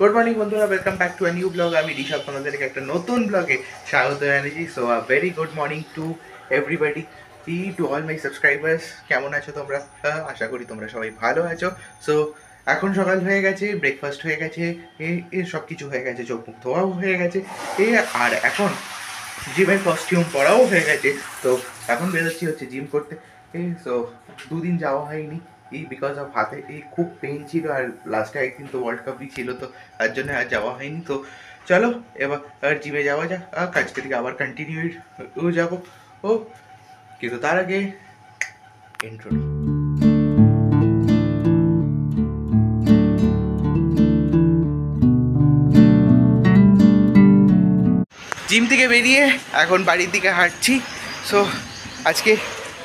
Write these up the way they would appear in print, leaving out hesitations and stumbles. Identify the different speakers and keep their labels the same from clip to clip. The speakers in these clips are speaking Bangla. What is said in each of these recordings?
Speaker 1: গুড মর্নিং বন্ধুরা, welcome back to a new blog. আমি ঋষভ, তোমাদেরকে একটা নতুন ব্লগে স্বাগত জানাচ্ছি। So a very good morning to everybody, two all my subscribers. কেমন আছো তোমরা? আশা করি তোমরা সবাই ভালো আছো। সো এখন সকাল হয়ে গেছে, ব্রেকফাস্ট হয়ে গেছে, এ সব কিছু হয়ে গেছে, চোখ মুখ ধোয়াও হয়ে গেছে, আর এখন জিমের কস্টিউম পরাও হয়ে গেছে। তো এখন বেরোচ্ছি হচ্ছে জিম করতে। সো দুদিন যাওয়া হয়নি বিকজ অফ হাতে খুব পেন ছিল, আর লাস্টে একদিন তো ওয়ার্ল্ড কাপই ছিল, তো তার জন্য আর যাওয়া হয়নি। তো চলো এবার জিমে যাওয়া যাক, আজকে থেকে আবার কন্টিনিউ যাবো। ও কিন্তু তার আগে ইন্ট্রো। জিম থেকে বেরিয়ে এখন বাড়ির দিকে হাঁটছি। সো আজকে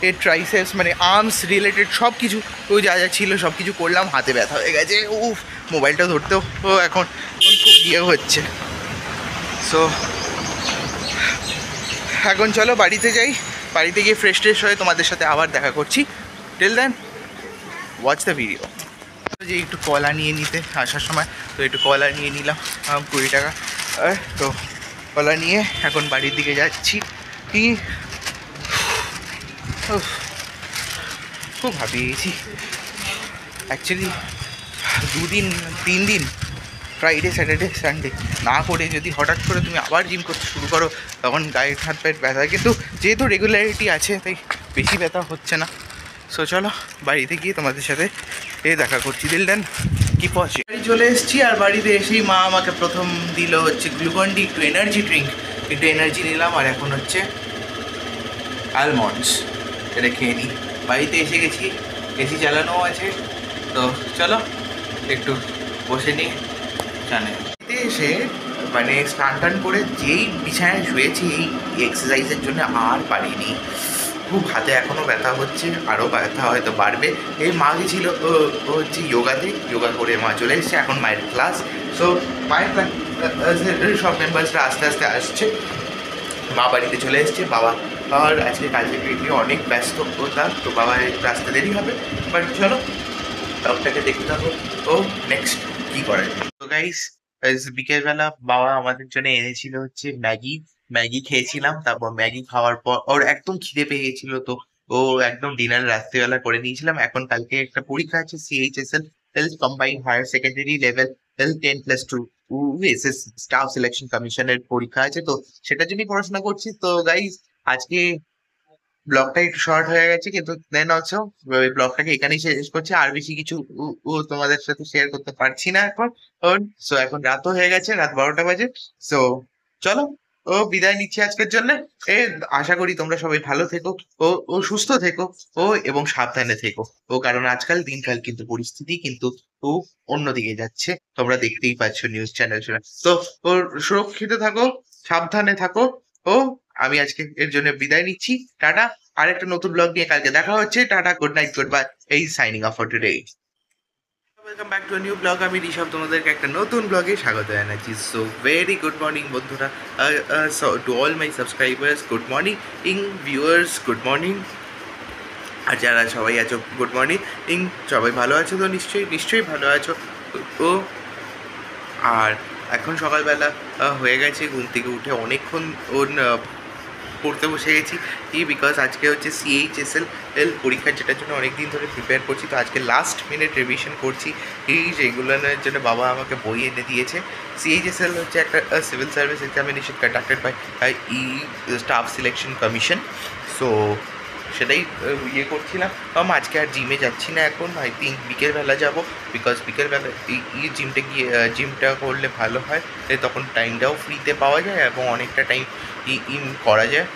Speaker 1: এর ট্রাইসেপস মানে আর্মস রিলেটেড সব কিছু যা যা ছিল সব কিছু করলাম, হাতে ব্যথা হয়ে গেছে। মোবাইলটা ধরতেও এখন খুব ইয়ে হচ্ছে। সো এখন চলো বাড়িতে যাই, বাড়িতে গিয়ে ফ্রেশ ট্রেশ হয়ে তোমাদের সাথে আবার দেখা করছি। Till then watch the video. যে একটু কলা নিয়ে নিতে আসার সময়, তো একটু কলা নিয়ে নিলাম 20 টাকা। তো কলা নিয়ে এখন বাড়ির দিকে যাচ্ছি। কি খুব হাঁপিয়ে গেছি অ্যাকচুয়ালি। 3 দিন ফ্রাইডে স্যাটারডে সানডে না করে যদি হঠাৎ করে তুমি আবার জিম করতে শুরু করো, তখন গায়ে হাত পায়ের ব্যথা, কিন্তু যেহেতু রেগুলারিটি আছে তাই বেশি ব্যথা হচ্ছে না। সো চলো বাড়িতে গিয়ে তোমাদের সাথে দেখা করছি। দিল দেন কি পৌঁছে বাড়ি চলে এসেছি, আর বাড়িতে এসেই মা আমাকে প্রথম দিল হচ্ছে গ্লুকন ডি, একটু এনার্জি ড্রিঙ্ক, একটু এনার্জি নিলাম, আর এখন হচ্ছে আলমন্ডস, এটা খেয়ে নিই। বাড়িতে এসে গেছি, এসি চালানো আছে, তো চলো একটু বসে নিই। জানে এসে মানে স্নান টান করে যেই বিছানায় শুয়েছি এই এক্সারসাইজের জন্য আর পারিনি। খুব হাতে এখনও ব্যথা হচ্ছে, আরও ব্যথা হয়তো বাড়বে। এই মা গেছিল ও হচ্ছে যোগা করে মা চলে এসছে, এখন মায়ের ক্লাস। সো মায়ের ক্লাস সব মেম্বার্সরা আস্তে আস্তে আসছে। মা বাড়িতে চলে এসছে, বাবা আর আজকে কাজে বেরিয়ে অনেক ব্যস্ত হতাম, তো বাবার একটু আসতে দেরি হবে। বাট চলো ব্লগটাকে দেখতে থাকো ও নেক্সট কী করে। তো গাইস, বিকেলবেলা বাবা আমাদের জন্য এনেছিল হচ্ছে ম্যাগি। ম্যাগি খেয়েছিলাম, তারপর ম্যাগি খাওয়ার পর ওর একদম খিদে পেয়ে গেছিল, তো ও একদম ডিনার রাত্রিবেলা করে নিয়েছিলাম। এখন কালকে একটা পরীক্ষা আছে, CHSL health combined higher secondary level health 10+2 SS staff selection কমিশনের পরীক্ষা আছে, তো সেটার জন্যই পড়াশোনা করছি। তো গাইস আজকে ব্লগটা একটু শর্ট হয়ে গেছে, কিন্তু দেন অলসো ওই ব্লগটাকে এখানেই শেষ করছি। আর বেশি কিছু তোমাদের সাথে শেয়ার করতে পারছি না এখন। সো এখন রাতও হয়ে গেছে, রাত 12টা বাজে। সো চলো বিদায় নিচ্ছি আজকের জন্য। এ আশা করি তোমরা সবাই ভালো থেকো, ও সুস্থ থেকো, এবং সাবধানে থেকো। কারণ আজকাল দিনকাল কিন্তু পরিস্থিতি কিন্তু ও অন্যদিকে যাচ্ছে, তোমরা দেখতেই পাচ্ছ নিউজ চ্যানেল। তো সুরক্ষিত থাকো, সাবধানে থাকো। ও আমি আজকে এর জন্য বিদায় নিচ্ছি। টাটা। আর একটা নতুন ব্লগ নিয়ে কালকে দেখা হচ্ছে। Tata, good night, good bye. এই signing off for today. Welcome back to new blog. আমি ঋষভ, তোমাদেরকে একটা নতুন ব্লগে স্বাগত জানাচ্ছি। সো ভেরি গুড মর্নিং বন্ধুরা, to all my subscribers good morning, viewers good morning, আর যারা সবাই আছো গুড মর্নিং। সবাই ভালো আছো তো? নিশ্চয়ই ভালো আছো। ও আর এখন সকালবেলা হয়ে গেছে, ঘুম থেকে উঠে অনেকক্ষণ পড়তে বসে গেছি। বিকজ আজকে হচ্ছে CHSL পরীক্ষার, যেটার জন্য অনেক দিন ধরে প্রিপেয়ার করছি। তো আজকে লাস্ট মিনিট রিভিশন করছি, যেগুলোর জন্য বাবা আমাকে বই এনে দিয়েছে। CHSL হচ্ছে একটা civil service examination conducted by staff selection commission. So সেটাই ইয়ে করছিলাম। আজকে আর জিমে যাচ্ছি না, এখন আই থিঙ্ক বিকেলবেলা যাব, বিকজ বিকেলবেলা জিমটা করলে ভালো হয়, তখন টাইমটাও ফ্রিতে পাওয়া যায় এবং অনেকটা টাইম করা যায়।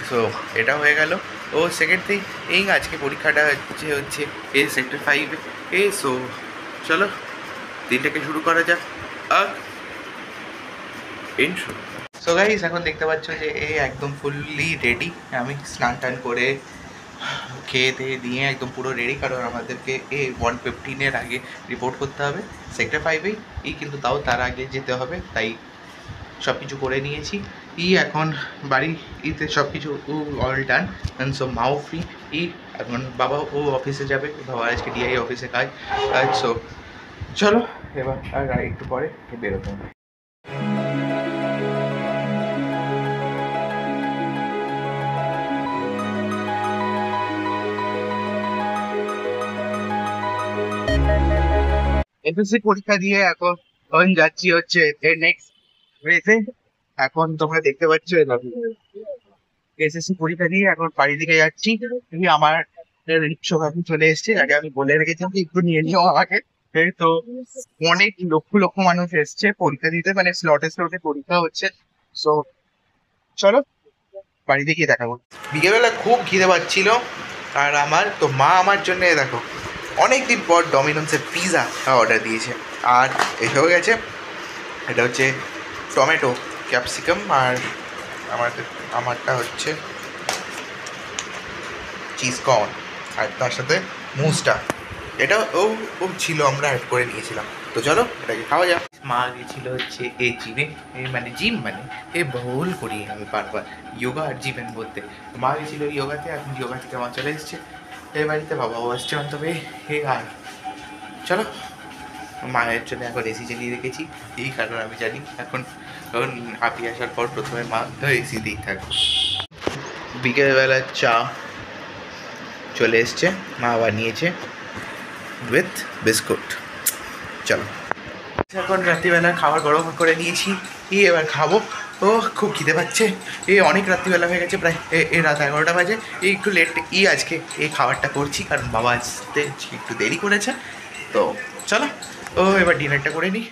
Speaker 1: সো এটা হয়ে গেল। সেকেন্ড থিং আজকে পরীক্ষাটা হচ্ছে সেক্টর 5-এ। সো চলো দিনটাকে শুরু করা যাক। ইন্ট্রো। সো গাইস এখন দেখতে পাচ্ছ যে একদম ফুললি রেডি। আমি স্নান টান করে খেয়ে দিয়ে একদম পুরো রেডি, কারণ আমাদেরকে 1:15-এর আগে রিপোর্ট করতে হবে সেক্টর 5-এই। কিন্তু তাও তার আগে যেতে হবে, তাই সব কিছু করে নিয়েছি। এখন বাড়িতে সব কিছু অল ডান। সো মাও ফ্রি। এখন বাবা অফিসে যাবে, বাবা আজকে DI অফিসে কাজ। সো চলো এবার আর একটু পরে বেরোতে হবে। এসএসসি পরীক্ষা দিয়ে এখন যাচ্ছি হচ্ছে এর নেক্সট রেসে। এখন তোমরা দেখতে পাচ্ছ এসএসসি পরীক্ষা দিয়ে এখন বাড়ির দিকে যাচ্ছি। আমার রিক্সা কাকু চলে এসেছে, আগে আমি বলে রেখেছিলাম যে একটু নিয়ে নিও আমাকে। এই তো অনেক লক্ষ লক্ষ মানুষ এসছে পরীক্ষা দিতে, মানে স্লটে স্লটে পরীক্ষা হচ্ছে। সো চলো বাড়িতে গিয়ে দেখাবো। বিকেলবেলা খুব খিদে পাচ্ছিল আর আমার তো মা আমার জন্য দেখো অনেকদিন পর ডমিনোসের পিৎজা অর্ডার দিয়েছে আর এসেও গেছে। এটা হচ্ছে টমেটো ক্যাপসিকাম আর আমারটা হচ্ছে চিজ কর্ন আর তার সাথে মুসটা। এটা ও ছিল, আমরা অ্যাড করে নিয়েছিলাম। তো চলো এটাকে খাওয়া যাক। মা গেছিল হচ্ছে এই জিমে, জিম মানে ভুল করি আমি বারবার যোগা আর জিমের মধ্যে। মা গেছিল যোগাতে, এখন যোগা থেকে মা চলে এসছে এই বাড়িতে, বাবাও আসছে তবে আর চলো। মায়ের জন্য এখন এসি চালিয়ে রেখেছি, এই কারণ আমি জানি এখন আপনি আসার পর প্রথমে মা এসিতেই থাকবে। বিকেলবেলা চা চলে এসছে, মা বানিয়েছে উইথ বিস্কুট। চলো এখন রাত্রিবেলা খাবার গরম করে নিয়েছি, এবার খাবো। ও খুব খিদে পাচ্ছে, অনেক রাত্রিবেলা হয়ে গেছে, প্রায় রাত 11টা বাজে। একটু লেট আজকে এই খাবারটা করছি কারণ বাবা আসতে একটু দেরি করেছে। তো চলো এবার ডিনারটা করে নিই।